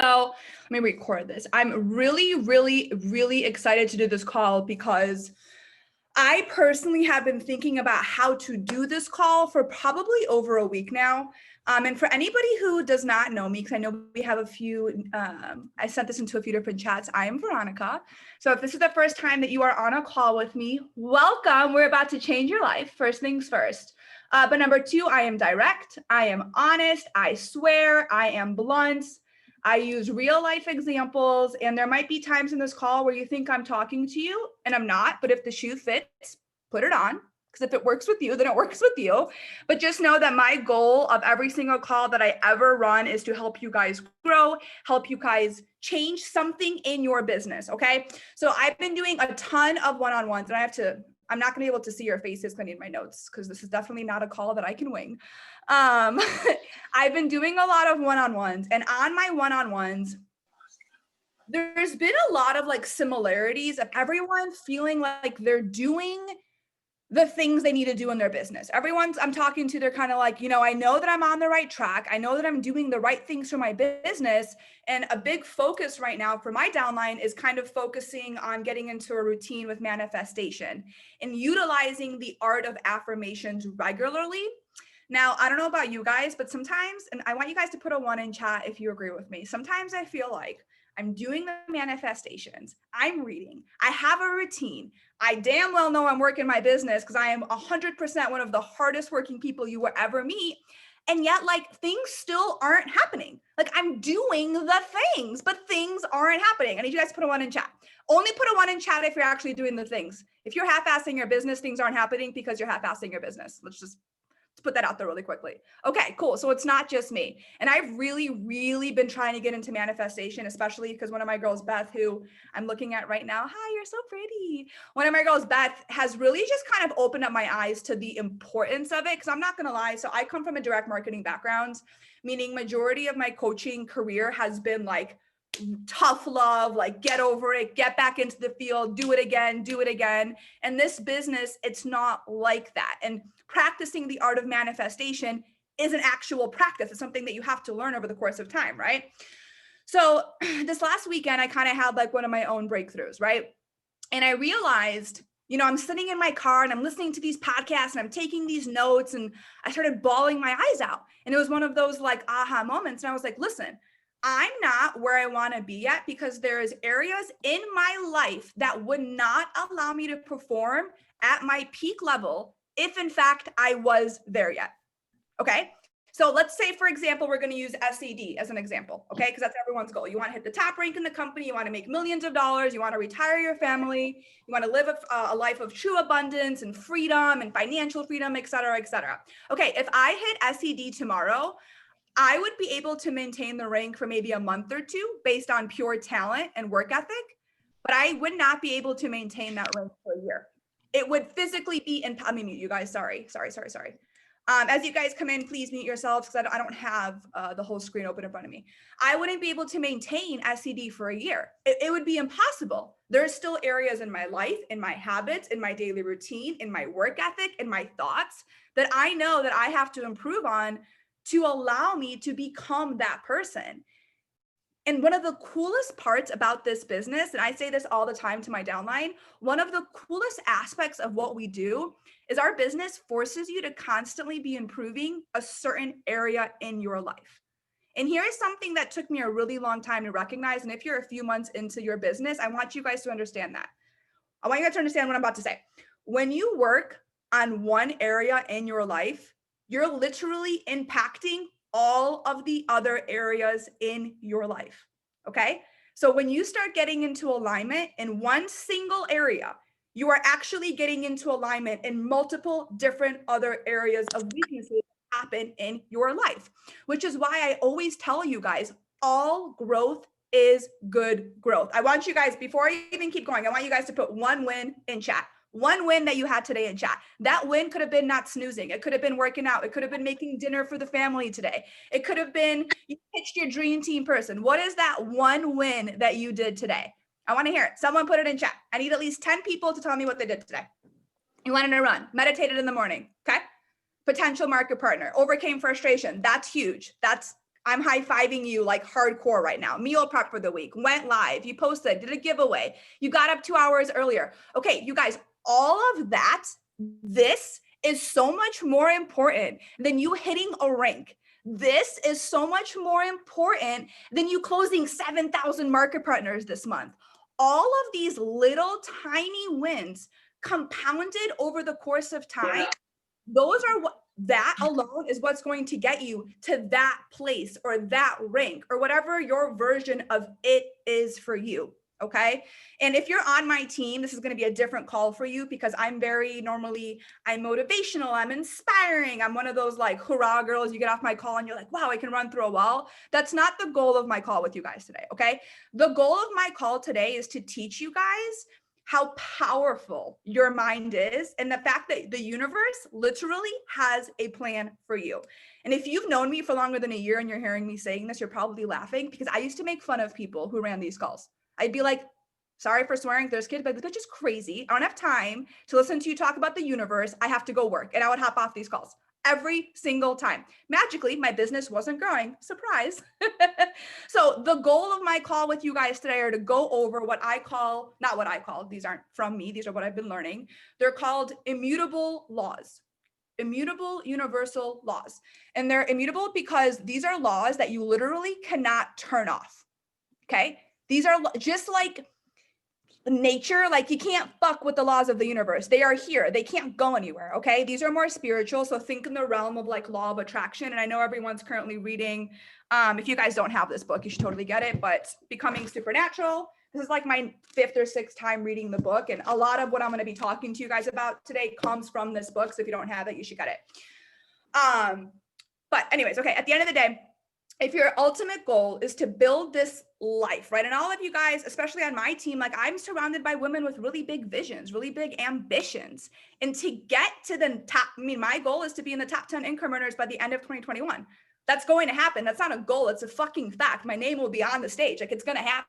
So let me record this. I'm really excited to do this call because I personally have been thinking about how to do this call for probably over a week now. And for anybody who does not know me, because I know we have a few, I sent this into a few different chats. I am Veronica. So if this is the first time that you are on a call with me, welcome. We're about to change your life. First things first. But number two, I am direct. I am honest. I swear. I am blunt. I use real life examples, and there might be times in this call where you think I'm talking to you and I'm not, but if the shoe fits, put it on. Because if it works with you, then it works with you. But just know that my goal of every single call that I ever run is to help you guys grow, help you guys change something in your business. Okay. So I've been doing a ton of one-on-ones, and I'm not going to be able to see your faces because I need my notes, because this is definitely not a call that I can wing. I've been doing a lot of one-on-ones, and on my one-on-ones, there's been a lot of like similarities of everyone feeling like they're doing the things they need to do in their business. I'm talking to, they're kind of like, I know that I'm on the right track. I know that I'm doing the right things for my business. And a big focus right now for my downline is kind of focusing on getting into a routine with manifestation and utilizing the art of affirmations regularly. Now, I don't know about you guys, but sometimes, and I want you guys to put a 1 in chat if you agree with me. Sometimes I feel like I'm doing the manifestations, I'm reading, I have a routine. I damn well know I'm working my business because I am 100% one of the hardest working people you will ever meet. And yet, like, things still aren't happening. Like, I'm doing the things, but things aren't happening. I need you guys to put a 1 in chat. Only put a 1 in chat if you're actually doing the things. If you're half-assing your business, things aren't happening because you're half-assing your business. Let's put that out there really quickly. Okay, cool. So it's not just me. And I've really been trying to get into manifestation, especially because one of my girls, Beth, who I'm looking at right now, hi, you're so pretty. One of my girls, Beth, has really just kind of opened up my eyes to the importance of it. Because I'm not going to lie. So I come from a direct marketing background, meaning majority of my coaching career has been like tough love, like get over it, get back into the field, do it again. And this business, it's not like that. And practicing the art of manifestation is an actual practice. It's something that you have to learn over the course of time, right? So this last weekend, I kind of had like one of my own breakthroughs, right? And I realized, I'm sitting in my car and I'm listening to these podcasts and I'm taking these notes, and I started bawling my eyes out. And it was one of those like aha moments. And I was like, listen, I'm not where I want to be yet because there's areas in my life that would not allow me to perform at my peak level if in fact I was there yet. Okay. So let's say, for example, we're going to use SED as an example. Okay. Because that's everyone's goal. You want to hit the top rank in the company. You want to make millions of dollars. You want to retire your family. You want to live a life of true abundance and freedom and financial freedom, et cetera, et cetera. Okay. If I hit SED tomorrow, I would be able to maintain the rank for maybe a month or two based on pure talent and work ethic, but I would not be able to maintain that rank for a year. It would physically be, let me mute you guys. Sorry. As you guys come in, please mute yourselves because I don't have the whole screen open in front of me. I wouldn't be able to maintain SED for a year. It would be impossible. There's still areas in my life, in my habits, in my daily routine, in my work ethic, in my thoughts that I know that I have to improve on to allow me to become that person. And one of the coolest parts about this business, and I say this all the time to my downline, one of the coolest aspects of what we do is our business forces you to constantly be improving a certain area in your life. And here is something that took me a really long time to recognize. And if you're a few months into your business, I want you guys to understand that. I want you guys to understand what I'm about to say. When you work on one area in your life, you're literally impacting all of the other areas in your life. Okay. So when you start getting into alignment in one single area, you are actually getting into alignment in multiple different other areas of weaknesses that happen in your life, which is why I always tell you guys, all growth is good growth. I want you guys, before I even keep going, I want you guys to put 1 win in chat. 1 win that you had today in chat. That win could have been not snoozing. It could have been working out. It could have been making dinner for the family today. It could have been you pitched your dream team person. What is that 1 win that you did today? I want to hear it. Someone put it in chat. I need at least 10 people to tell me what they did today. You wanted to run, meditated in the morning. Okay. Potential market partner, overcame frustration. That's huge. I'm high-fiving you like hardcore right now. Meal prep for the week, went live, you posted, did a giveaway, you got up 2 hours earlier. Okay, you guys, all of that, this is so much more important than you hitting a rank. This is so much more important than you closing 7,000 market partners this month. All of these little tiny wins compounded over the course of time, those are what, that alone is what's going to get you to that place or that rank or whatever your version of it is for you. Okay. And if you're on my team, this is going to be a different call for you because I'm motivational, I'm inspiring. I'm one of those like hurrah girls. You get off my call and you're like, wow, I can run through a wall. That's not the goal of my call with you guys today. Okay. The goal of my call today is to teach you guys how powerful your mind is and the fact that the universe literally has a plan for you. And if you've known me for longer than a year and you're hearing me saying this, you're probably laughing because I used to make fun of people who ran these calls. I'd be like, sorry for swearing, there's kids, but this bitch is crazy. I don't have time to listen to you talk about the universe. I have to go work. And I would hop off these calls every single time. Magically, my business wasn't growing. Surprise. So the goal of my call with you guys today are to go over what I call, not what I call, these aren't from me, these are what I've been learning. They're called immutable laws, immutable universal laws. And they're immutable because these are laws that you literally cannot turn off. Okay. These are just like nature, like you can't fuck with the laws of the universe. They are here. They can't go anywhere. Okay. These are more spiritual. So think in the realm of like law of attraction. And I know everyone's currently reading. If you guys don't have this book, you should totally get it, but Becoming Supernatural. This is like my 5th or 6th time reading the book. And a lot of what I'm going to be talking to you guys about today comes from this book. So if you don't have it, you should get it. But anyways, okay. At the end of the day, if your ultimate goal is to build this life, right? And all of you guys, especially on my team, like I'm surrounded by women with really big visions, really big ambitions. And to get to the top, I mean, my goal is to be in the top 10 income earners by the end of 2021. That's going to happen. That's not a goal. It's a fucking fact. My name will be on the stage. Like it's going to happen.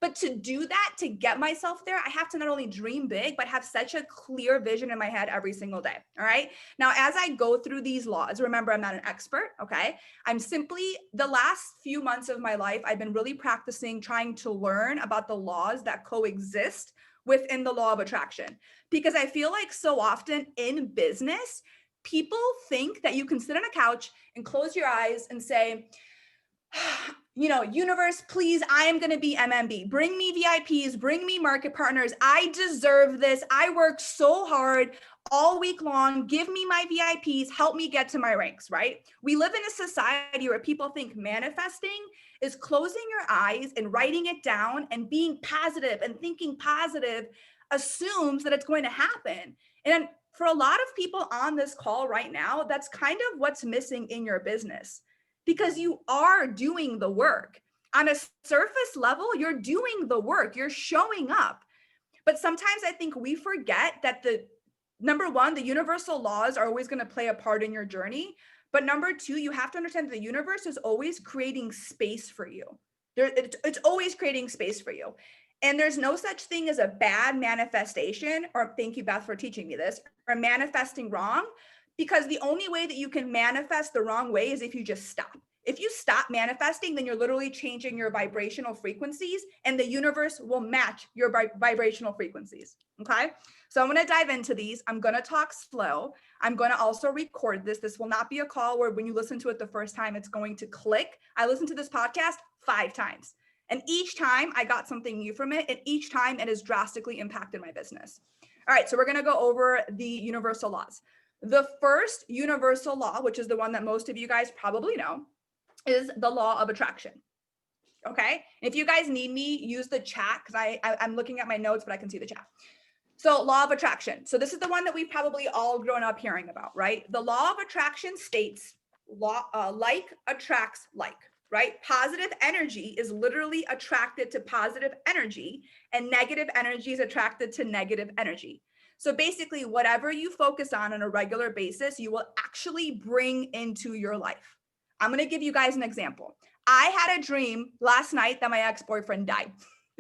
But to do that, to get myself there, I have to not only dream big, but have such a clear vision in my head every single day. All right. Now, as I go through these laws, remember, I'm not an expert. Okay. I'm simply, the last few months of my life, I've been really practicing trying to learn about the laws that coexist within the law of attraction. Because I feel like so often in business, people think that you can sit on a couch and close your eyes and say, you know, universe, please, I am going to be MMB. Bring me VIPs, bring me market partners. I deserve this. I worked so hard all week long. Give me my VIPs. Help me get to my ranks, right? We live in a society where people think manifesting is closing your eyes and writing it down and being positive and thinking positive assumes that it's going to happen. And for a lot of people on this call right now, that's kind of what's missing in your business because you are doing the work. On a surface level, you're doing the work, you're showing up. But sometimes I think we forget that number one, the universal laws are always going to play a part in your journey. But number two, you have to understand that the universe is always creating space for you. It's always creating space for you. And there's no such thing as a bad manifestation, or thank you, Beth, for teaching me this, or manifesting wrong, because the only way that you can manifest the wrong way is if you just stop. If you stop manifesting, then you're literally changing your vibrational frequencies and the universe will match your vibrational frequencies. Okay. So I'm going to dive into these. I'm going to talk slow. I'm going to also record this. This will not be a call where when you listen to it the first time, it's going to click. I listened to this podcast 5 times. And each time I got something new from it. And each time it has drastically impacted my business. All right. So we're going to go over the universal laws. The first universal law, which is the one that most of you guys probably know, is the law of attraction. Okay. If you guys need me, use the chat because I'm looking at my notes, but I can see the chat. So law of attraction. So this is the one that we've probably all grown up hearing about, right? The law of attraction states like attracts like, right? Positive energy is literally attracted to positive energy and negative energy is attracted to negative energy. So basically whatever you focus on a regular basis, you will actually bring into your life. I'm going to give you guys an example. I had a dream last night that my ex-boyfriend died.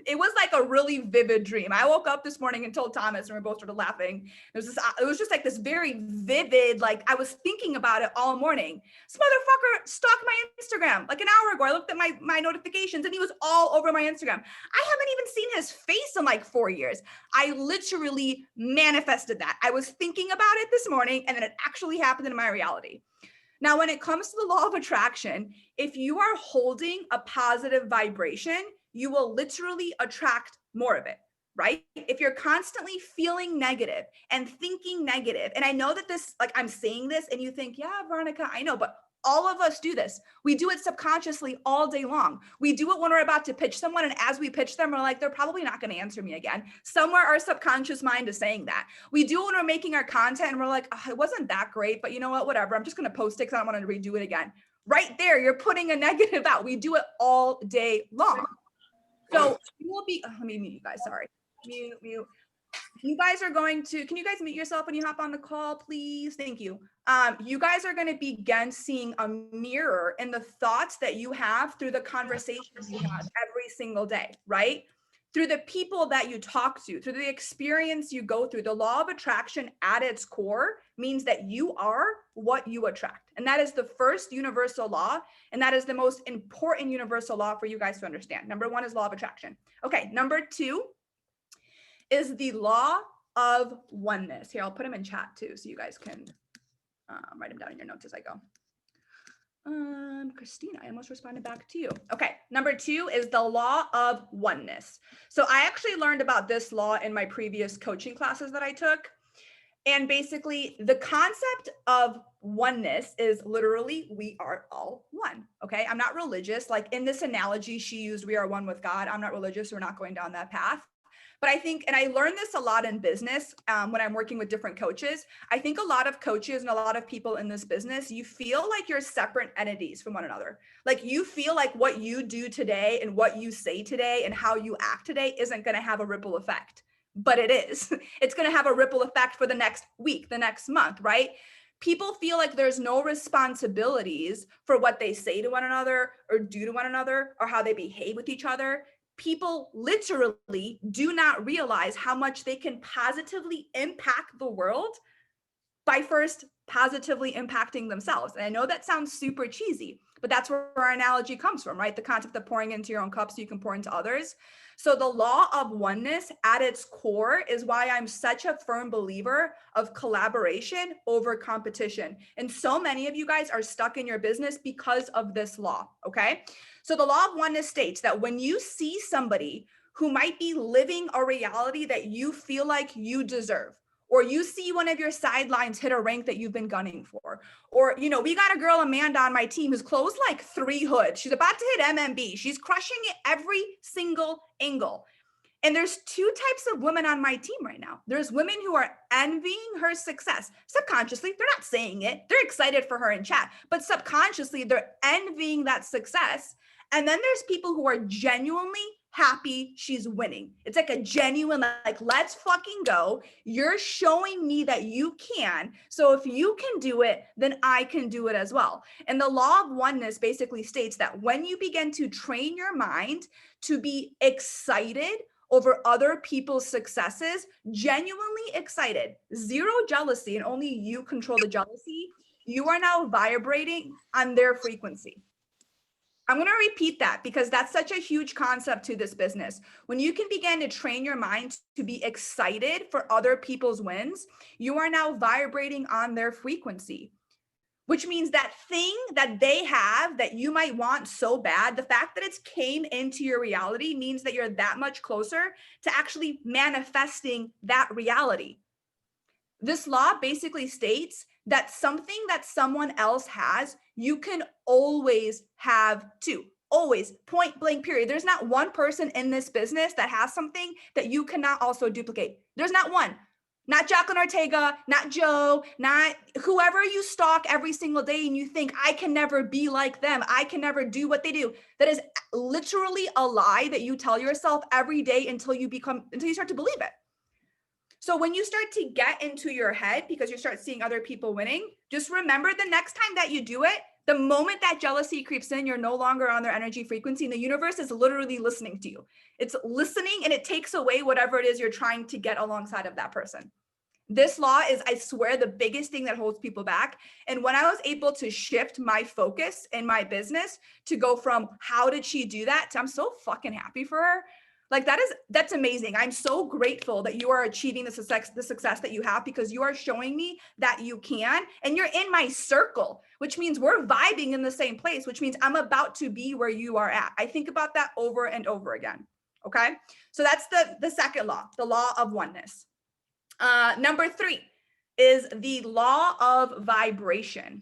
It was like a really vivid dream. I woke up this morning and told Thomas, and we both started laughing. It was just like this very vivid, like I was thinking about it all morning. This motherfucker stalked my Instagram like an hour ago. I looked at my notifications and he was all over my Instagram. I haven't even seen his face in like 4 years. I literally manifested that. I was thinking about it this morning and then it actually happened in my reality. Now, when it comes to the law of attraction, if you are holding a positive vibration, you will literally attract more of it, right? If you're constantly feeling negative and thinking negative, and I know that this, like I'm saying this and you think, yeah, Veronica, I know, but all of us do this. We do it subconsciously all day long. We do it when we're about to pitch someone. And as we pitch them, we're like, they're probably not going to answer me again. Somewhere our subconscious mind is saying that. We do it when we're making our content and we're like, oh, it wasn't that great, but you know what, whatever. I'm just going to post it because I don't want to redo it again. Right there, you're putting a negative out. We do it all day long. So you will be, let me mute you guys, sorry. Mute. You guys are going to, can you guys mute yourself when you hop on the call, please? Thank you. You guys are going to begin seeing a mirror in the thoughts that you have through the conversations you have every single day, right? Through the people that you talk to, through the experience you go through. The law of attraction at its core means that you are what you attract. And that is the first universal law. And that is the most important universal law for you guys to understand. Number one is law of attraction. Okay, number two is the law of oneness. Here, I'll put them in chat too, so you guys can write them down in your notes as I go. Christina, I almost responded back to you. Okay, number two is the law of oneness. So I actually learned about this law in my previous coaching classes that I took. And basically the concept of oneness is literally, we are all one, okay? I'm not religious. Like in this analogy, she used, we are one with God. I'm not religious. We're not going down that path. But I think, and I learned this a lot in business when I'm working with different coaches. I think a lot of coaches and a lot of people in this business, you feel like you're separate entities from one another. Like you feel like what you do today and what you say today and how you act today isn't going to have a ripple effect, but it is. It's going to have a ripple effect for the next week, the next month, right? People feel like there's no responsibilities for what they say to one another or do to one another or how they behave with each other. People literally do not realize how much they can positively impact the world by first positively impacting themselves. And I know that sounds super cheesy, but that's where our analogy comes from, right? The concept of pouring into your own cup so you can pour into others. So the law of oneness at its core is why I'm such a firm believer of collaboration over competition. And so many of you guys are stuck in your business because of this law, okay? So the law of oneness states that when you see somebody who might be living a reality that you feel like you deserve, or you see one of your sidelines hit a rank that you've been gunning for, or, you know, we got a girl, Amanda, on my team who's closed like 3 hoods. She's about to hit MMB. She's crushing it every single angle. And there's 2 types of women on my team right now. There's women who are envying her success. Subconsciously, they're not saying it. They're excited for her in chat, but subconsciously, they're envying that success. And then there's people who are genuinely happy she's winning. It's like a genuine, like, let's fucking go. You're showing me that you can. So if you can do it, then I can do it as well. And the law of oneness basically states that when you begin to train your mind to be excited over other people's successes, genuinely excited, zero jealousy, and only you control the jealousy, you are now vibrating on their frequency. I'm going to repeat that because that's such a huge concept to this business. When you can begin to train your mind to be excited for other people's wins, you are now vibrating on their frequency, which means that thing that they have that you might want so bad, the fact that it's came into your reality means that you're that much closer to actually manifesting that reality. This law basically states that something that someone else has, you can always have too. Always, point blank, period. There's not one person in this business that has something that you cannot also duplicate. There's not one. Not Jacqueline Ortega, not Joe, not whoever you stalk every single day and you think, I can never be like them. I can never do what they do. That is literally a lie that you tell yourself every day until you start to believe it. So when you start to get into your head because you start seeing other people winning, just remember the next time that you do it, The moment that jealousy creeps in, you're no longer on their energy frequency, and the universe is literally listening to you. It's listening, and it takes away whatever it is you're trying to get alongside of that person. This law is, I swear, the biggest thing that holds people back. And when I was able to shift my focus in my business to go from how did she do that to I'm so fucking happy for her. Like that's amazing. I'm so grateful that you are achieving the success that you have, because you are showing me that you can, and you're in my circle, which means we're vibing in the same place, which means I'm about to be where you are at. I think about that over and over again. Okay. So that's the second law, the law of oneness. Number 3 is the law of vibration.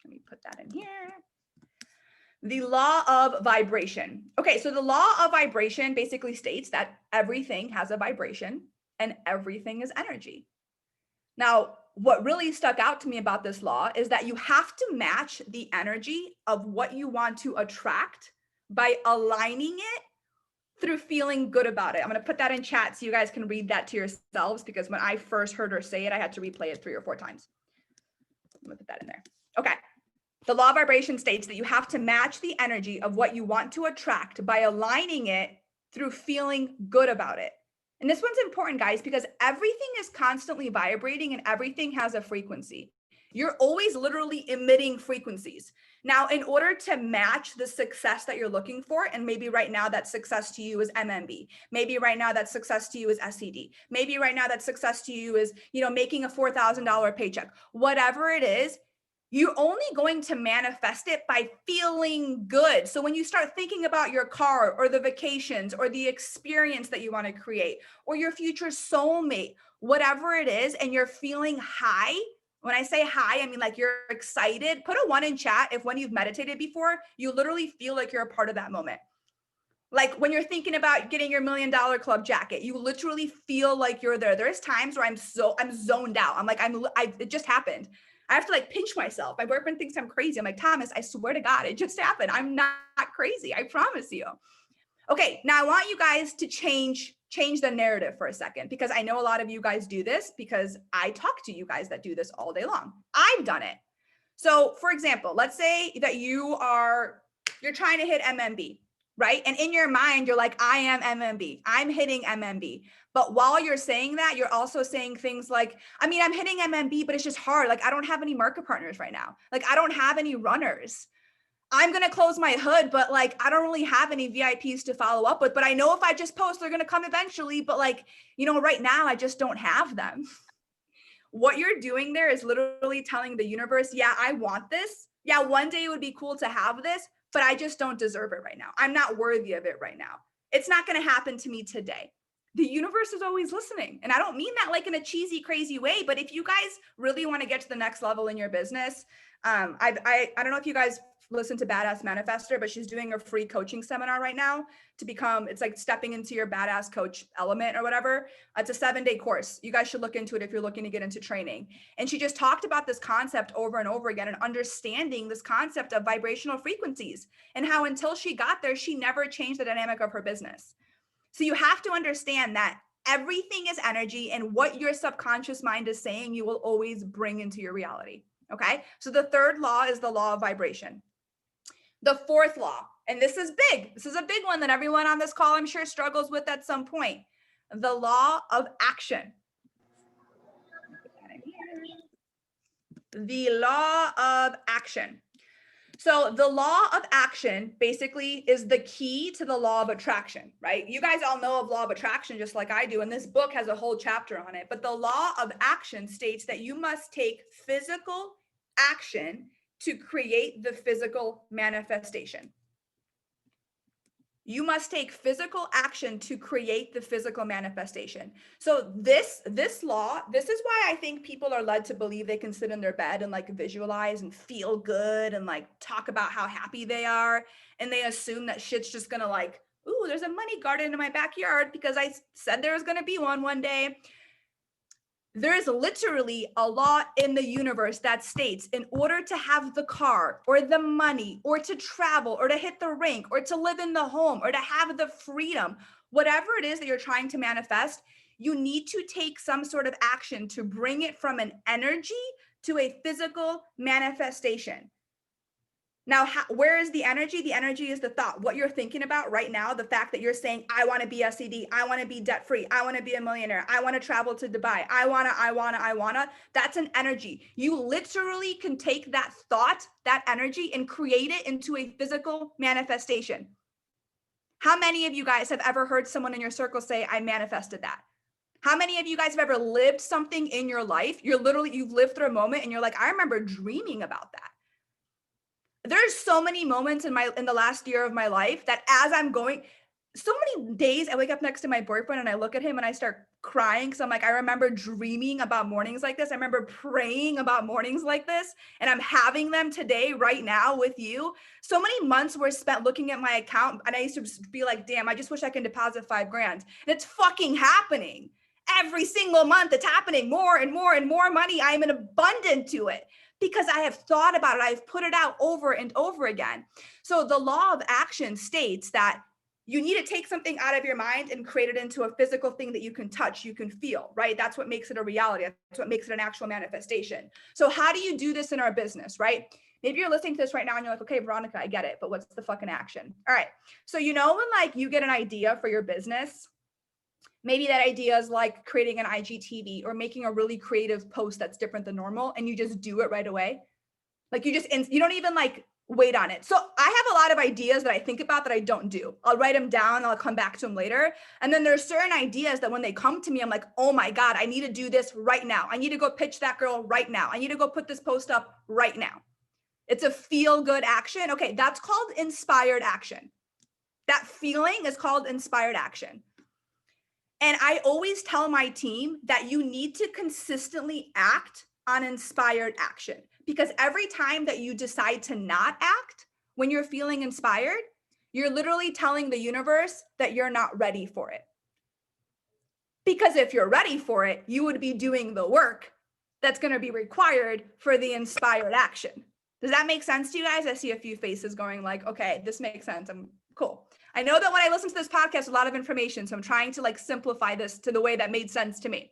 Let me put that in here. The law of vibration. Okay, so the law of vibration basically states that everything has a vibration and everything is energy. Now, what really stuck out to me about this law is that you have to match the energy of what you want to attract by aligning it through feeling good about it. I'm going to put that in chat so you guys can read that to yourselves, because when I first heard her say it, I had to replay it 3 or 4 times. I'm going to put that in there. Okay. The law of vibration states that you have to match the energy of what you want to attract by aligning it through feeling good about it. And this one's important, guys, because everything is constantly vibrating and everything has a frequency. You're always literally emitting frequencies. Now, in order to match the success that you're looking for, and maybe right now that success to you is MMB, maybe right now that success to you is SED, maybe right now that success to you is, making a $4,000 paycheck, whatever it is, you're only going to manifest it by feeling good. So when you start thinking about your car or the vacations or the experience that you want to create or your future soulmate, whatever it is, and you're feeling high, when I say high, I mean like you're excited, put a 1 in chat if when you've meditated before, you literally feel like you're a part of that moment. Like when you're thinking about getting your $1 Million Club jacket, you literally feel like you're there. There's times where I'm zoned out. I'm like, it just happened. I have to like pinch myself. My boyfriend thinks I'm crazy. I'm like, Thomas, I swear to God, it just happened. I'm not crazy. I promise you. Okay, now I want you guys to change the narrative for a second, because I know a lot of you guys do this because I talk to you guys that do this all day long. I've done it. So for example, let's say that you're trying to hit MMB, right? And in your mind, you're like, I am MMB. I'm hitting MMB. But while you're saying that, you're also saying things like, I'm hitting MMB, but it's just hard. Like, I don't have any market partners right now. Like, I don't have any runners. I'm going to close my hood, but like, I don't really have any VIPs to follow up with, but I know if I just post, they're going to come eventually. But like, right now I just don't have them. What you're doing there is literally telling the universe, yeah, I want this. Yeah, one day it would be cool to have this, but I just don't deserve it right now. I'm not worthy of it right now. It's not going to happen to me today. The universe is always listening. And I don't mean that like in a cheesy, crazy way, but if you guys really want to get to the next level in your business, I don't know if you guys listen to Badass Manifester, but she's doing a free coaching seminar right now to become, it's like stepping into your badass coach element or whatever. It's a 7-day course. You guys should look into it if you're looking to get into training. And she just talked about this concept over and over again and understanding this concept of vibrational frequencies and how until she got there, she never changed the dynamic of her business. So you have to understand that everything is energy, and what your subconscious mind is saying, you will always bring into your reality. Okay. So the third law is the law of vibration. The fourth law, and this is big. This is a big one that everyone on this call, I'm sure, struggles with at some point. The law of action. The law of action. So the law of action basically is the key to the law of attraction, right? You guys all know of law of attraction just like I do, and this book has a whole chapter on it. But the law of action states that you must take physical action to create the physical manifestation. You must take physical action to create the physical manifestation. So this law, this is why I think people are led to believe they can sit in their bed and like visualize and feel good and like talk about how happy they are. And they assume that shit's just gonna like, ooh, there's a money garden in my backyard because I said there was gonna be one day. There is literally a law in the universe that states in order to have the car or the money or to travel or to hit the rink or to live in the home or to have the freedom, whatever it is that you're trying to manifest, you need to take some sort of action to bring it from an energy to a physical manifestation. Now, where is the energy? The energy is the thought, what you're thinking about right now, the fact that you're saying, I want to be SED, I want to be debt free, I want to be a millionaire, I want to travel to Dubai, I want to, that's an energy. You literally can take that thought, that energy, and create it into a physical manifestation. How many of you guys have ever heard someone in your circle say, I manifested that? How many of you guys have ever lived something in your life? You've lived through a moment and you're like, I remember dreaming about that. There's so many moments in the last year of my life that as I'm going, so many days I wake up next to my boyfriend and I look at him and I start crying because I'm like, I remember dreaming about mornings like this. I remember praying about mornings like this, and I'm having them today, right now with you. So many months were spent looking at my account, and I used to be like, damn, I just wish I could deposit $5,000. And it's fucking happening. Every single month it's happening, more and more and more money. I'm in abundant to it because I have thought about it. I've put it out over and over again. So the law of action states that you need to take something out of your mind and create it into a physical thing that you can touch, you can feel, right? That's what makes it a reality. That's what makes it an actual manifestation. So how do you do this in our business, right? Maybe you're listening to this right now and you're like, okay, Veronica, I get it, but what's the fucking action? All right. So when like you get an idea for your business, maybe that idea is like creating an IGTV or making a really creative post that's different than normal, and you just do it right away. Like you don't even like wait on it. So I have a lot of ideas that I think about that I don't do. I'll write them down. I'll come back to them later. And then there's certain ideas that when they come to me, I'm like, oh my God, I need to do this right now. I need to go pitch that girl right now. I need to go put this post up right now. It's a feel good action. Okay. That's called inspired action. That feeling is called inspired action. And I always tell my team that you need to consistently act on inspired action, because every time that you decide to not act when you're feeling inspired, you're literally telling the universe that you're not ready for it. Because if you're ready for it, you would be doing the work that's going to be required for the inspired action. Does that make sense to you guys? I see a few faces going like, okay, this makes sense. I'm cool. I know that when I listen to this podcast, a lot of information. So I'm trying to like simplify this to the way that made sense to me.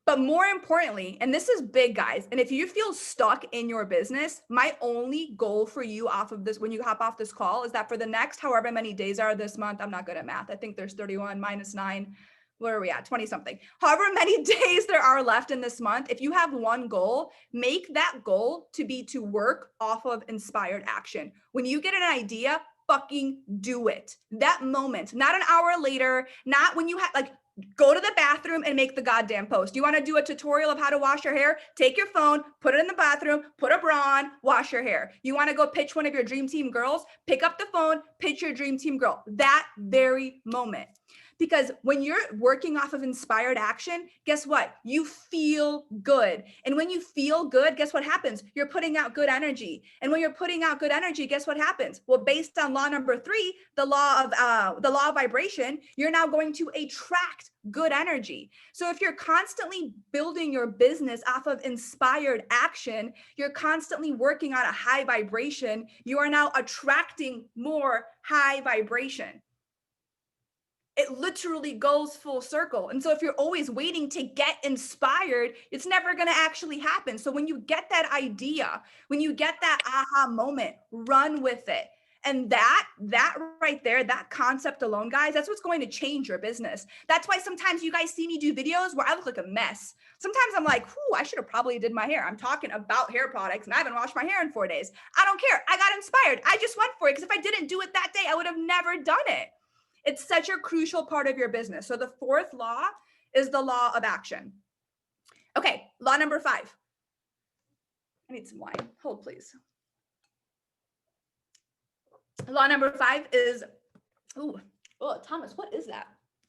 But more importantly, and this is big, guys, and if you feel stuck in your business, my only goal for you off of this, when you hop off this call, is that for the next however many days are this month, I'm not good at math. I think there's 31 minus 9. Where are we at? 20 something. However many days there are left in this month, if you have one goal, make that goal to be to work off of inspired action. When you get an idea, fucking do it. That moment, not an hour later, not when you have like, go to the bathroom and make the goddamn post. You want to do a tutorial of how to wash your hair? Take your phone, put it in the bathroom, put a bra on, wash your hair. You want to go pitch one of your dream team girls? Pick up the phone, pitch your dream team girl. That very moment. Because when you're working off of inspired action, guess what? You feel good. And when you feel good, guess what happens? You're putting out good energy. And when you're putting out good energy, guess what happens? Well, based on law number 3, the law of vibration, you're now going to attract good energy. So if you're constantly building your business off of inspired action, you're constantly working on a high vibration, you are now attracting more high vibration. It literally goes full circle. And so if you're always waiting to get inspired, it's never going to actually happen. So when you get that idea, when you get that aha moment, run with it. And that right there, that concept alone, guys, that's what's going to change your business. That's why sometimes you guys see me do videos where I look like a mess. Sometimes I'm like, I should have probably did my hair. I'm talking about hair products and I haven't washed my hair in 4 days. I don't care. I got inspired. I just went for it, because if I didn't do it that day, I would have never done it. It's such a crucial part of your business. So the 4th law is the law of action. Okay, law number 5. I need some wine. Hold, please. Law number 5 is, Thomas, what is that?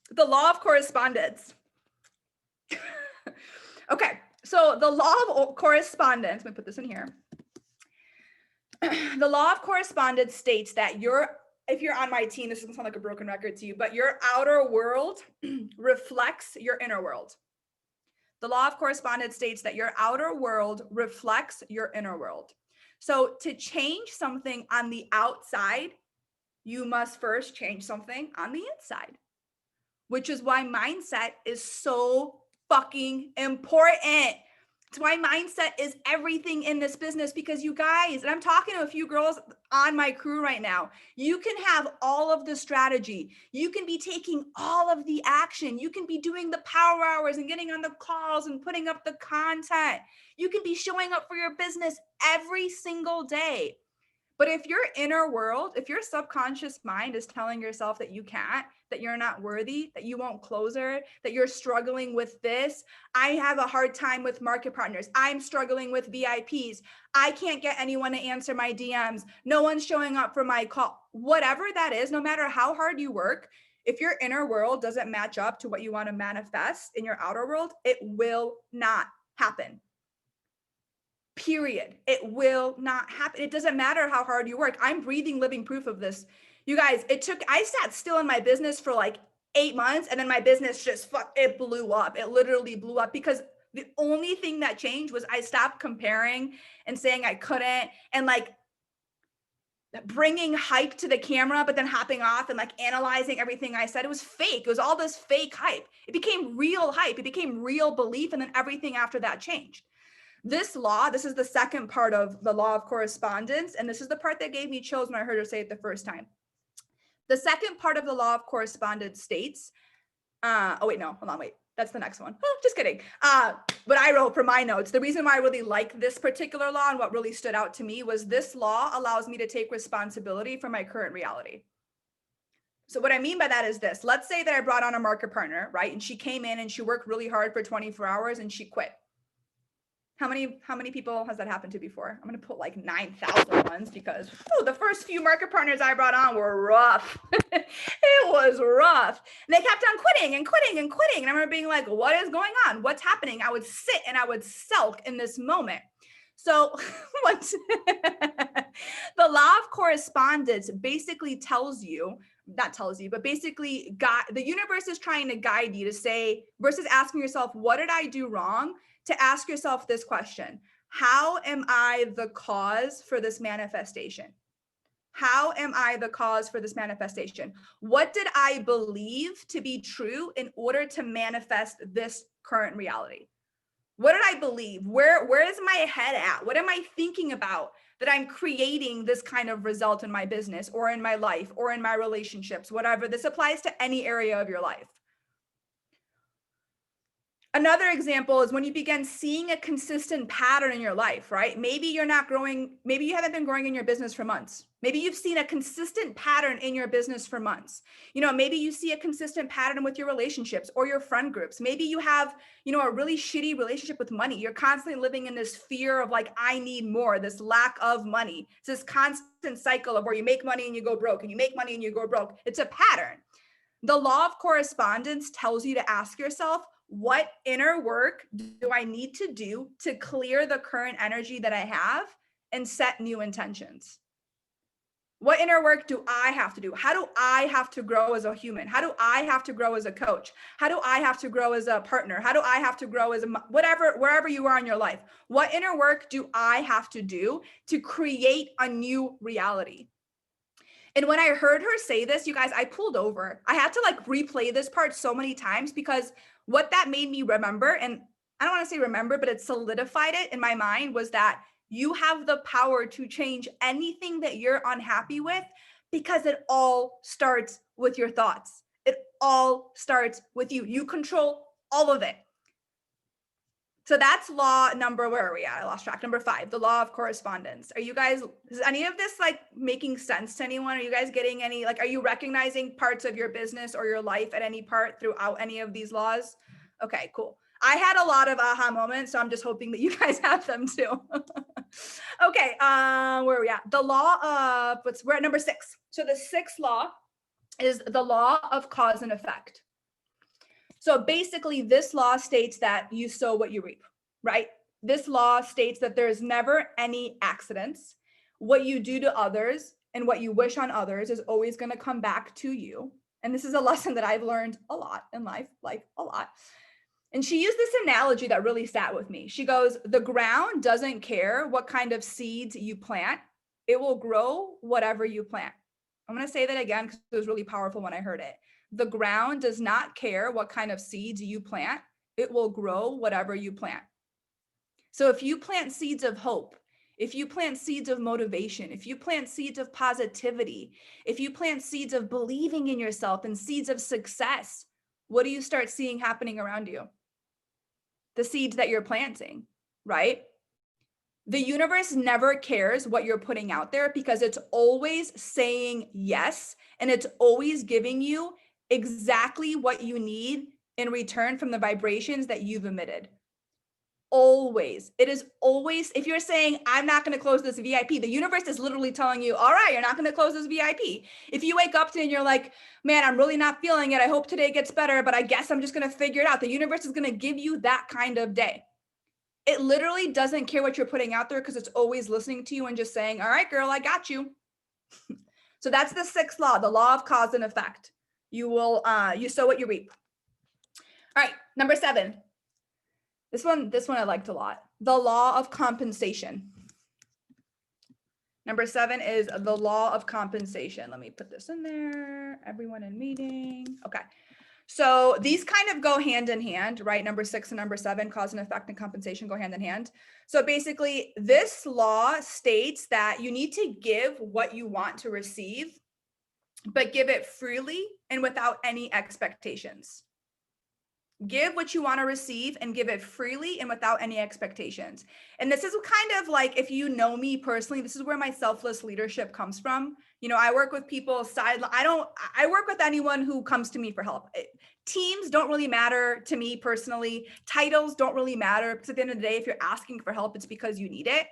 The law of correspondence. Okay, so the law of correspondence, let me put this in here. The law of correspondence states that if you're on my team, this doesn't sound like a broken record to you, but your outer world reflects your inner world. The law of correspondence states that your outer world reflects your inner world. So to change something on the outside, you must first change something on the inside, which is why mindset is so fucking important. It's why mindset is everything in this business, because you guys, and I'm talking to a few girls on my crew right now, you can have all of the strategy. You can be taking all of the action. You can be doing the power hours and getting on the calls and putting up the content. You can be showing up for your business every single day. But if your inner world, if your subconscious mind is telling yourself that you can't, that you're not worthy, that you won't close her, that you're struggling with this, I have a hard time with market partners, I'm struggling with VIPs, I can't get anyone to answer my DMs, no one's showing up for my call, whatever that is, no matter how hard you work, if your inner world doesn't match up to what you want to manifest in your outer world, it will not happen. Period. It will not happen. It doesn't matter how hard you work. I'm breathing, living proof of this. You guys, I sat still in my business for like 8 months, and then my business it blew up. It literally blew up because the only thing that changed was I stopped comparing and saying I couldn't, and like bringing hype to the camera, but then hopping off and like analyzing everything I said. It was fake. It was all this fake hype. It became real hype. It became real belief. And then everything after that changed. This law, this is the second part of the law of correspondence. And this is the part that gave me chills when I heard her say it the first time. The second part of the law of correspondence states, that's the next one. Oh, just kidding. What I wrote for my notes, the reason why I really like this particular law and what really stood out to me was this law allows me to take responsibility for my current reality. So what I mean by that is this. Let's say that I brought on a market partner, right? And she came in and she worked really hard for 24 hours and she quit. How many people has that happened to before? I'm going to put like 9,000 ones because the first few market partners I brought on were rough. It was rough. And they kept on quitting and quitting and quitting. And I remember being like, what is going on? What's happening? I would sit and I would sulk in this moment. So the law of correspondence basically tells you, but basically the universe is trying to guide you to say, versus asking yourself, what did I do wrong? To ask yourself this question: how am I the cause for this manifestation? How am I the cause for this manifestation? What did I believe to be true in order to manifest this current reality? What did I believe? Where is my head at? What am I thinking about that I'm creating this kind of result in my business or in my life or in my relationships, whatever? This applies to any area of your life. Another example is when you begin seeing a consistent pattern in your life, right? Maybe you're not growing. Maybe you haven't been growing in your business for months. Maybe you've seen a consistent pattern in your business for months. Maybe you see a consistent pattern with your relationships or your friend groups. Maybe you have, a really shitty relationship with money. You're constantly living in this fear of like, I need more, this lack of money. It's this constant cycle of where you make money and you go broke and you make money and you go broke. It's a pattern. The law of correspondence tells you to ask yourself, what inner work do I need to do to clear the current energy that I have and set new intentions? What inner work do I have to do? How do I have to grow as a human? How do I have to grow as a coach? How do I have to grow as a partner? How do I have to grow as wherever you are in your life? What inner work do I have to do to create a new reality? And when I heard her say this, you guys, I pulled over. I had to like replay this part so many times because what that made me remember, and I don't want to say remember, but it solidified it in my mind, was that you have the power to change anything that you're unhappy with because it all starts with your thoughts. It all starts with you. You control all of it. So that's law number, where are we at? I lost track. Number 5, the law of correspondence. Are you guys, is any of this like making sense to anyone? Are you guys getting any, like, are you recognizing parts of your business or your life at any part throughout any of these laws? Okay, cool. I had a lot of aha moments, so I'm just hoping that you guys have them too. Okay, where are we at? The law of, we're at number 6. So the 6th law is the law of cause and effect. So basically, this law states that you sow what you reap, right? This law states that there's never any accidents. What you do to others and what you wish on others is always going to come back to you. And this is a lesson that I've learned a lot in life, like a lot. And she used this analogy that really sat with me. She goes, the ground doesn't care what kind of seeds you plant. It will grow whatever you plant. I'm going to say that again because it was really powerful when I heard it. The ground does not care what kind of seeds you plant. It will grow whatever you plant. So if you plant seeds of hope, if you plant seeds of motivation, if you plant seeds of positivity, if you plant seeds of believing in yourself and seeds of success, what do you start seeing happening around you? The seeds that you're planting, right? The universe never cares what you're putting out there because it's always saying yes, and it's always giving you exactly what you need in return from the vibrations that you've emitted. Always. It is always, if you're saying, I'm not going to close this VIP, the universe is literally telling you, all right, you're not going to close this VIP. If you wake up today and you're like, man, I'm really not feeling it. I hope today gets better, but I guess I'm just going to figure it out. The universe is going to give you that kind of day. It literally doesn't care what you're putting out there because it's always listening to you and just saying, all right, girl, I got you. So that's the sixth law, the law of cause and effect. You sow what you reap. All right, number 7. This one I liked a lot. The law of compensation. Number 7 is the law of compensation. Let me put this in there. Everyone in meeting. Okay. So these kind of go hand in hand, right? Number 6 and number 7, cause and effect and compensation go hand in hand. So basically, this law states that you need to give what you want to receive, but give it freely and without any expectations. Give what you want to receive and give it freely and without any expectations. And this is kind of like, if you know me personally, this is where my selfless leadership comes from. You know, I work with people I work with anyone who comes to me for help. Teams don't really matter to me personally. Titles don't really matter because at the end of the day, if you're asking for help, it's because you need it.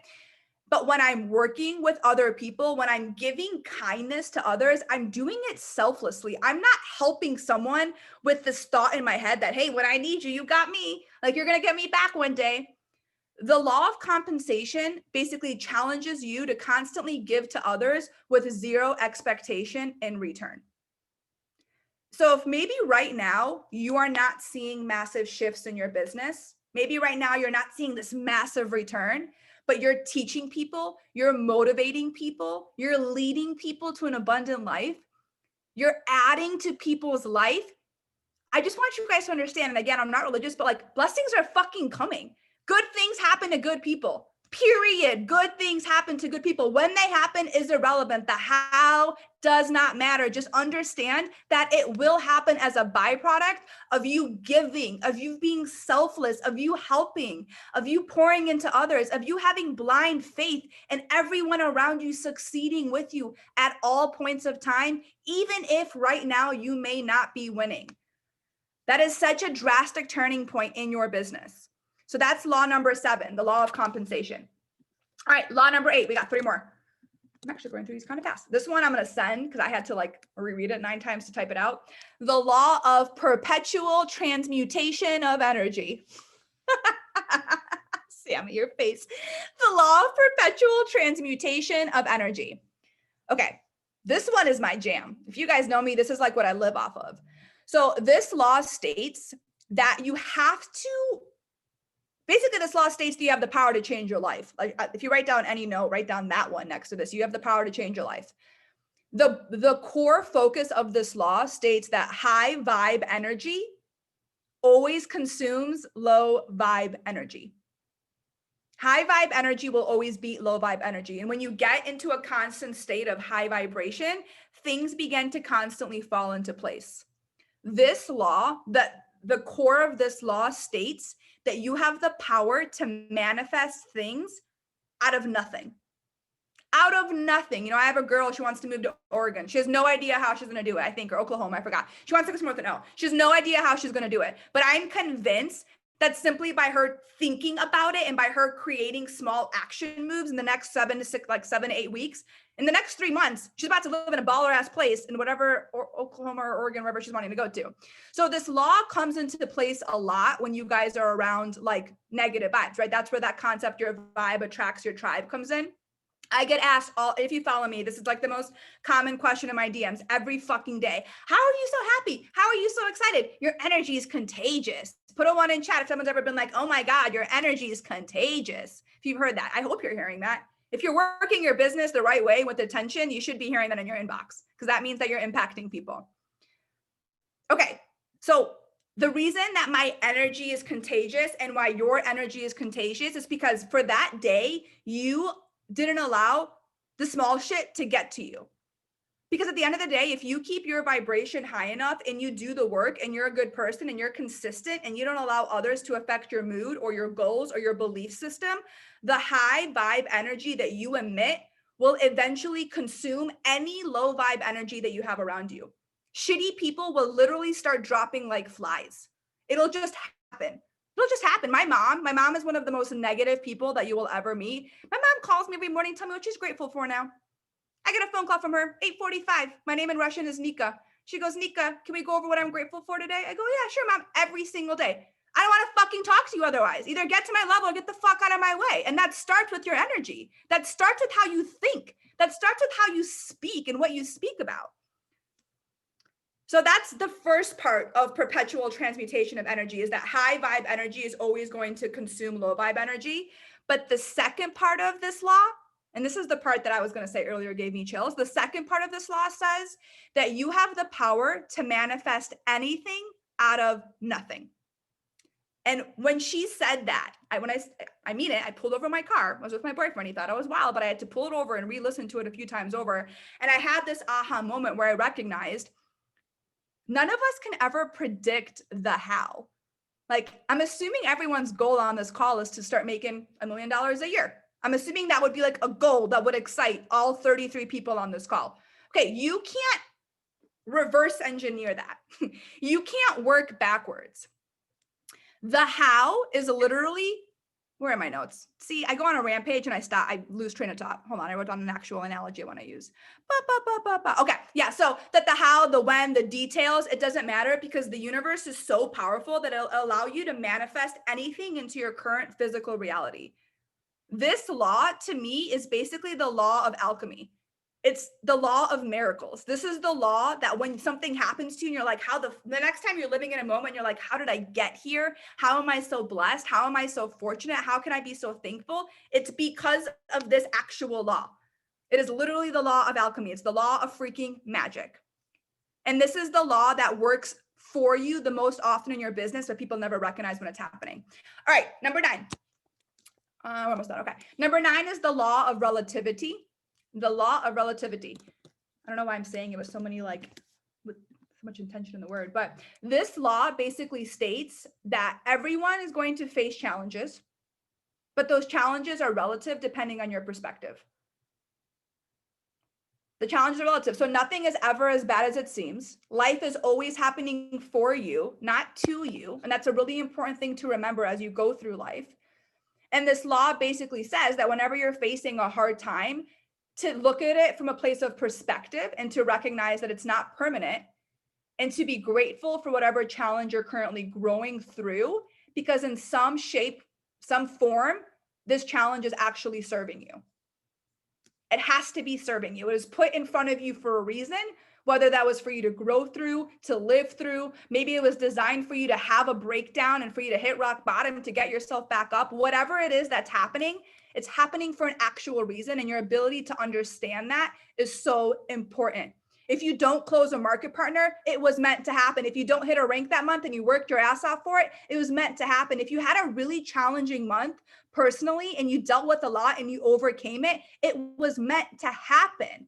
But when I'm working with other people, when I'm giving kindness to others, I'm doing it selflessly. I'm not helping someone with this thought in my head that, hey, when I need you, you got me. Like, you're going to get me back one day. The law of compensation basically challenges you to constantly give to others with zero expectation in return. So if maybe right now you are not seeing massive shifts in your business, maybe right now you're not seeing this massive return, but you're teaching people, you're motivating people, you're leading people to an abundant life, you're adding to people's life. I just want you guys to understand, and again, I'm not religious, but like, blessings are fucking coming. Good things happen to good people. Period. Good things happen to good people. When they happen is irrelevant. The how does not matter. Just understand that it will happen as a byproduct of you giving, of you being selfless, of you helping, of you pouring into others, of you having blind faith and everyone around you succeeding with you at all points of time, even if right now you may not be winning. That is such a drastic turning point in your business. So that's law number 7, the law of compensation. All right, law number 8, we got 3 more. I'm actually going through these kind of fast. This one I'm going to send because I had to like reread it 9 times to type it out. The law of perpetual transmutation of energy. Sam, your face. The law of perpetual transmutation of energy. Okay, this one is my jam. If you guys know me, this is like what I live off of. So this law states that you have to, basically this law states that you have the power to change your life. Like if you write down any note, write down that one next to this. You have the power to change your life. The core focus of this law states that high vibe energy always consumes low vibe energy. High vibe energy will always beat low vibe energy. And when you get into a constant state of high vibration, things begin to constantly fall into place. This law, the core of this law states that you have the power to manifest things out of nothing. Out of nothing. You know, I have a girl, she wants to move to Oregon. She has no idea how she's going to do it, I think, or Oklahoma, I forgot. She wants to go somewhere with it. No, she has no idea how she's going to do it. But I'm convinced that simply by her thinking about it and by her creating small action moves in the next 7 to 8 weeks, in the next 3 months, she's about to live in a baller ass place in whatever, or Oklahoma or Oregon, wherever she's wanting to go to. So this law comes into place a lot when you guys are around like negative vibes, right? That's where that concept, your vibe attracts your tribe, comes in. I get asked if you follow me, this is like the most common question in my DMs every fucking day. How are you so happy? How are you so excited? Your energy is contagious. Put a 1 in chat if someone's ever been like, oh my God, your energy is contagious. If you've heard that, I hope you're hearing that. If you're working your business the right way with attention, you should be hearing that in your inbox because that means that you're impacting people. Okay, so The reason that my energy is contagious and why your energy is contagious is because for that day, you didn't allow the small shit to get to you. Because at the end of the day, if you keep your vibration high enough and you do the work and you're a good person and you're consistent and you don't allow others to affect your mood or your goals or your belief system, the high vibe energy that you emit will eventually consume any low vibe energy that you have around you. Shitty people will literally start dropping like flies. It'll just happen. It'll just happen. My mom is one of the most negative people that you will ever meet. My mom calls me every morning, tell me what she's grateful for now. I get a phone call from her, 8:45. My name in Russian is Nika. She goes, Nika, can we go over what I'm grateful for today? I go, yeah, sure, mom, every single day. I don't want to fucking talk to you otherwise. Either get to my level or get the fuck out of my way. And that starts with your energy. That starts with how you think. That starts with how you speak and what you speak about. So that's the first part of perpetual transmutation of energy, is that high vibe energy is always going to consume low vibe energy. But the second part of this law, and this is the part that I was going to say earlier gave me chills. The second part of this law says that you have the power to manifest anything out of nothing. And when she said that, I mean it, I pulled over my car. I was with my boyfriend. He thought I was wild, but I had to pull it over and re-listen to it a few times over. And I had this aha moment where I recognized none of us can ever predict the how. Like, I'm assuming everyone's goal on this call is to start making $1 million a year. I'm assuming that would be like a goal that would excite all 33 people on this call. Okay, you can't reverse engineer that. You can't work backwards. The how is literally, where are my notes? See, I go on a rampage and I lose train of thought. Hold on, I wrote down an actual analogy I want to use. Okay, yeah, so that the how, the when, the details, it doesn't matter because the universe is so powerful that it'll allow you to manifest anything into your current physical reality. This law to me is basically the law of alchemy. It's the law of miracles. This is the law that when something happens to you and you're like, the next time you're living in a moment, you're like, how did I get here? How am I so blessed? How am I so fortunate? How can I be so thankful? It's because of this actual law. It is literally the law of alchemy. It's the law of freaking magic. And this is the law that works for you the most often in your business, but people never recognize when it's happening. All right, number 9. We're almost done. Okay. Number 9 is the law of relativity. The law of relativity. I don't know why I'm saying it with so much intention in the word, but this law basically states that everyone is going to face challenges, but those challenges are relative depending on your perspective. The challenges are relative. So nothing is ever as bad as it seems. Life is always happening for you, not to you. And that's a really important thing to remember as you go through life. And this law basically says that whenever you're facing a hard time, to look at it from a place of perspective and to recognize that it's not permanent and to be grateful for whatever challenge you're currently growing through, because in some shape, some form, this challenge is actually serving you. It has to be serving you. It is put in front of you for a reason, whether that was for you to grow through, to live through. Maybe it was designed for you to have a breakdown and for you to hit rock bottom to get yourself back up. Whatever it is that's happening, it's happening for an actual reason. And your ability to understand that is so important. If you don't close a market partner, it was meant to happen. If you don't hit a rank that month and you worked your ass off for it, it was meant to happen. If you had a really challenging month personally and you dealt with a lot and you overcame it, it was meant to happen.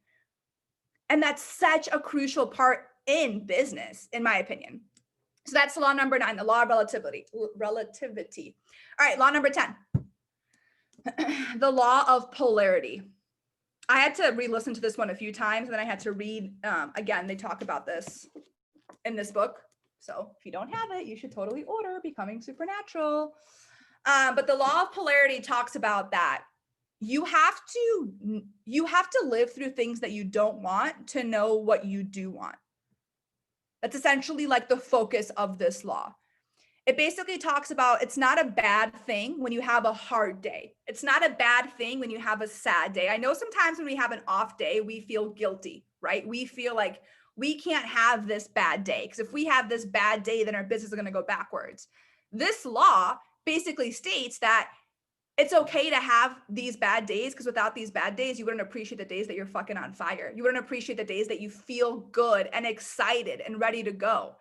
And that's such a crucial part in business, in my opinion. So that's law number 9, the law of relativity. All right, law number 10, the law of polarity. I had to re-listen to this one a few times, and then I had to read, again, they talk about this in this book. So if you don't have it, you should totally order Becoming Supernatural. But the law of polarity talks about that. You have to live through things that you don't want to know what you do want. That's essentially like the focus of this law. It basically talks about it's not a bad thing when you have a hard day. It's not a bad thing when you have a sad day. I know sometimes when we have an off day, we feel guilty, right? We feel like we can't have this bad day because if we have this bad day, then our business is going to go backwards. This law basically states that it's okay to have these bad days because without these bad days, you wouldn't appreciate the days that you're fucking on fire. You wouldn't appreciate the days that you feel good and excited and ready to go.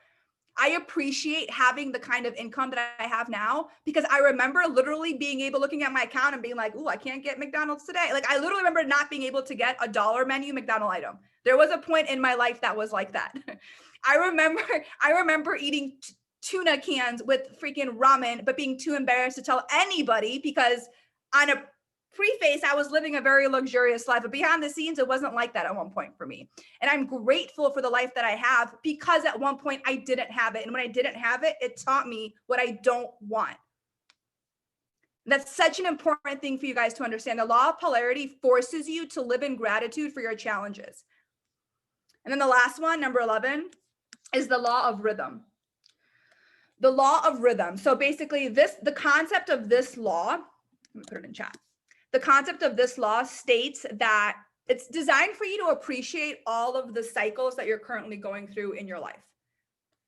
I appreciate having the kind of income that I have now because I remember literally being able looking at my account and being like, "Ooh, I can't get McDonald's today." Like I literally remember not being able to get a dollar menu McDonald's item. There was a point in my life that was like that. I remember I remember eating tuna cans with freaking ramen but being too embarrassed to tell anybody because on a preface I was living a very luxurious life, but behind the scenes it wasn't like that at one point for me. And I'm grateful for the life that I have because at one point I didn't have it. And when I didn't have it, it taught me what I don't want. That's such an important thing for you guys to understand. The law of polarity forces you to live in gratitude for your challenges. And then the last one, number 11, is the law of rhythm. The law of rhythm. So basically the concept of this law, let me put it in chat. The concept of this law states that it's designed for you to appreciate all of the cycles that you're currently going through in your life.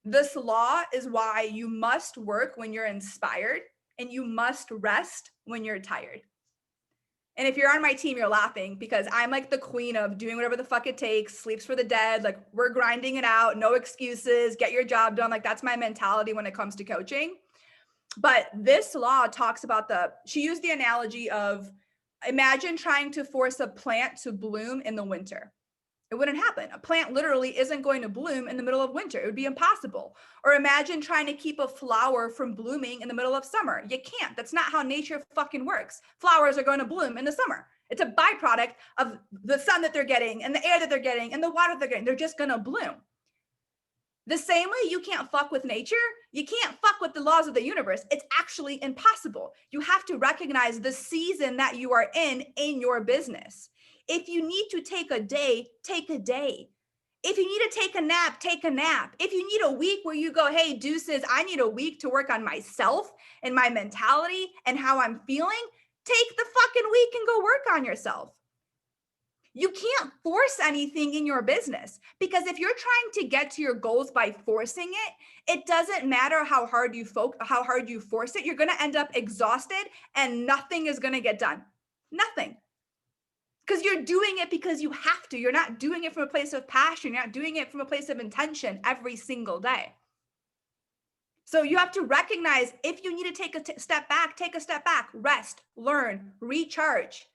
This law is why you must work when you're inspired and you must rest when you're tired. And if you're on my team, you're laughing because I'm like the queen of doing whatever the fuck it takes, sleeps for the dead, like we're grinding it out, no excuses, get your job done. Like that's my mentality when it comes to coaching. But this law talks about she used the analogy of, imagine trying to force a plant to bloom in the winter. It wouldn't happen. A plant literally isn't going to bloom in the middle of winter. It would be impossible. Or imagine trying to keep a flower from blooming in the middle of summer. You can't. That's not how nature fucking works. Flowers are going to bloom in the summer. It's a byproduct of the sun that they're getting and the air that they're getting and the water they're getting. They're just going to bloom. The same way you can't fuck with nature, you can't fuck with the laws of the universe. It's actually impossible. You have to recognize the season that you are in your business. If you need to take a day, take a day. If you need to take a nap, take a nap. If you need a week where you go, hey, deuces, I need a week to work on myself and my mentality and how I'm feeling, take the fucking week and go work on yourself. You can't force anything in your business because if you're trying to get to your goals by forcing it doesn't matter how hard you force it. You're going to end up exhausted and nothing is going to get done. Nothing. Because you're doing it because you have to. You're not doing it from a place of passion. You're not doing it from a place of intention every single day. So you have to recognize if you need to take a step back, rest, learn, recharge.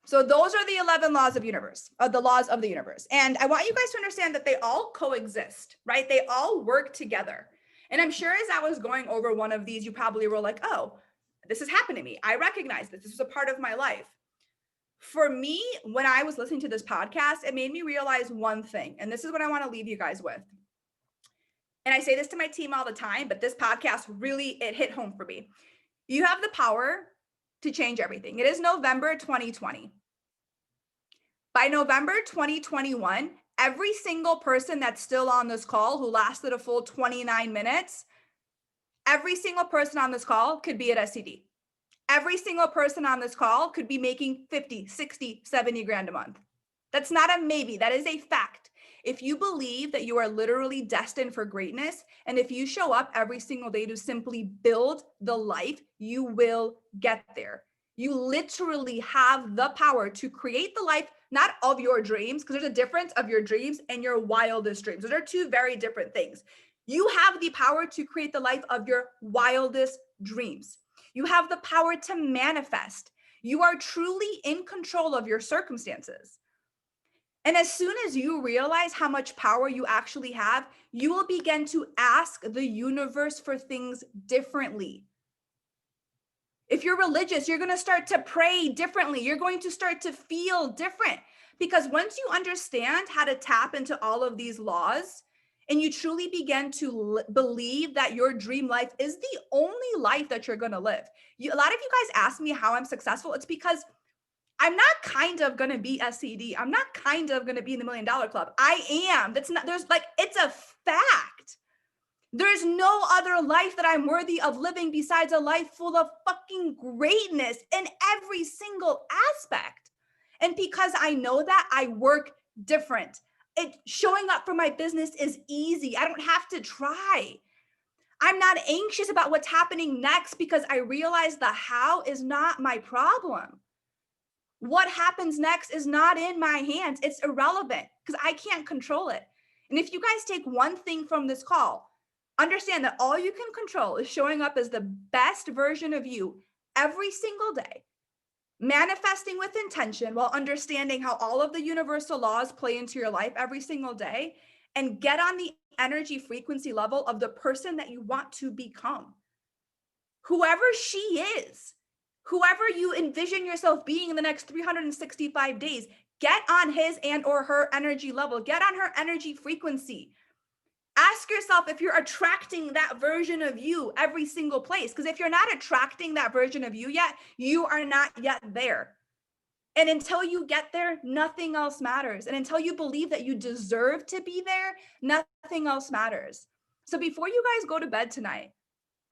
So those are the 11 laws of the laws of the universe. And I want you guys to understand that they all coexist, right? They all work together. And I'm sure as I was going over one of these, you probably were like, oh, this has happened to me. I recognize this. This is a part of my life. For me, when I was listening to this podcast, it made me realize one thing. And this is what I want to leave you guys with. And I say this to my team all the time, but this podcast really, it hit home for me. You have the power to change everything. It is November 2020. By November 2021, every single person that's still on this call who lasted a full 29 minutes, every single person on this call could be at SCD. Every single person on this call could be making 50, 60, 70 grand a month. That's not a maybe. That is a fact. If you believe that you are literally destined for greatness, and if you show up every single day to simply build the life, you will get there. You literally have the power to create the life, not of your dreams, because there's a difference of your dreams and your wildest dreams. Those are two very different things. You have the power to create the life of your wildest dreams. You have the power to manifest. You are truly in control of your circumstances. And as soon as you realize how much power you actually have, you will begin to ask the universe for things differently. If you're religious, you're going to start to pray differently. You're going to start to feel different because once you understand how to tap into all of these laws and you truly begin to believe that your dream life is the only life that you're going to live. A lot of you guys ask me how I'm successful. It's because I'm not kind of going to be SCD. I'm not kind of going to be in the $1 Million Club. I am. It's a fact. There's no other life that I'm worthy of living besides a life full of fucking greatness in every single aspect. And because I know that, I work different. Showing up for my business is easy. I don't have to try. I'm not anxious about what's happening next because I realize the how is not my problem. What happens next is not in my hands. It's irrelevant because I can't control it. And if you guys take one thing from this call, understand that all you can control is showing up as the best version of you every single day, manifesting with intention while understanding how all of the universal laws play into your life every single day, and get on the energy frequency level of the person that you want to become. Whoever she is, whoever you envision yourself being in the next 365 days, get on his and or her energy level, get on her energy frequency. Ask yourself if you're attracting that version of you every single place. Because if you're not attracting that version of you yet, you are not yet there. And until you get there, nothing else matters. And until you believe that you deserve to be there, nothing else matters. So before you guys go to bed tonight,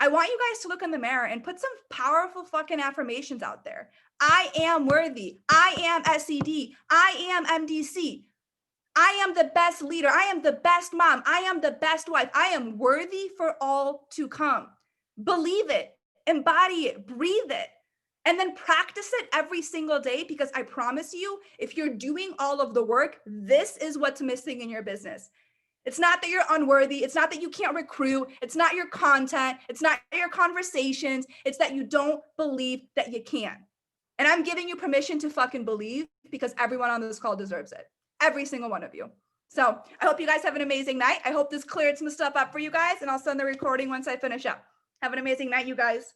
I want you guys to look in the mirror and put some powerful fucking affirmations out there. I am worthy. I am SED. I am MDC. I am the best leader. I am the best mom. I am the best wife. I am worthy for all to come. Believe it, embody it, breathe it, and then practice it every single day, because I promise you, if you're doing all of the work, this is what's missing in your business. It's not that you're unworthy. It's not that you can't recruit. It's not your content. It's not your conversations. It's that you don't believe that you can. And I'm giving you permission to fucking believe, because everyone on this call deserves it. Every single one of you. So I hope you guys have an amazing night. I hope this cleared some stuff up for you guys, and I'll send the recording once I finish up. Have an amazing night, you guys.